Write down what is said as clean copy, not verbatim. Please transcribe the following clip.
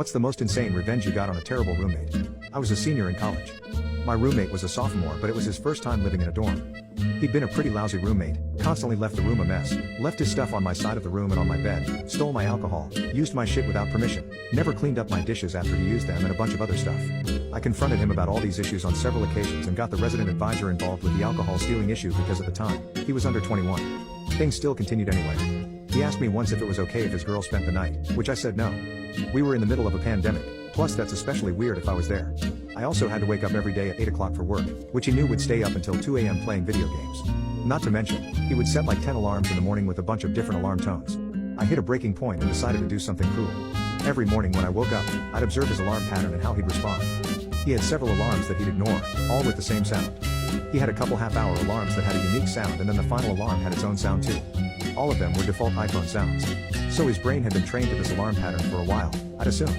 What's the most insane revenge you got on a terrible roommate? I was a senior in college. My roommate was a sophomore, but it was his first time living in a dorm. He'd been a pretty lousy roommate, constantly left the room a mess, left his stuff on my side of the room and on my bed, stole my alcohol, used my shit without permission, never cleaned up my dishes after he used them, and a bunch of other stuff. I confronted him about all these issues on several occasions and got the resident advisor involved with the alcohol stealing issue because at the time, he was under 21. Things still continued anyway. He asked me once if it was okay if his girl spent the night, which I said no. We were in the middle of a pandemic, plus that's especially weird if I was there. I also had to wake up every day at 8 o'clock for work, which he knew would stay up until 2 a.m. playing video games. Not to mention, he would set like 10 alarms in the morning with a bunch of different alarm tones. I hit a breaking point and decided to do something cruel. Every morning when I woke up, I'd observe his alarm pattern and how he'd respond. He had several alarms that he'd ignore, all with the same sound. He had a couple half-hour alarms that had a unique sound, and then the final alarm had its own sound too. All of them were default iPhone sounds. So his brain had been trained to this alarm pattern for a while, I'd assumed.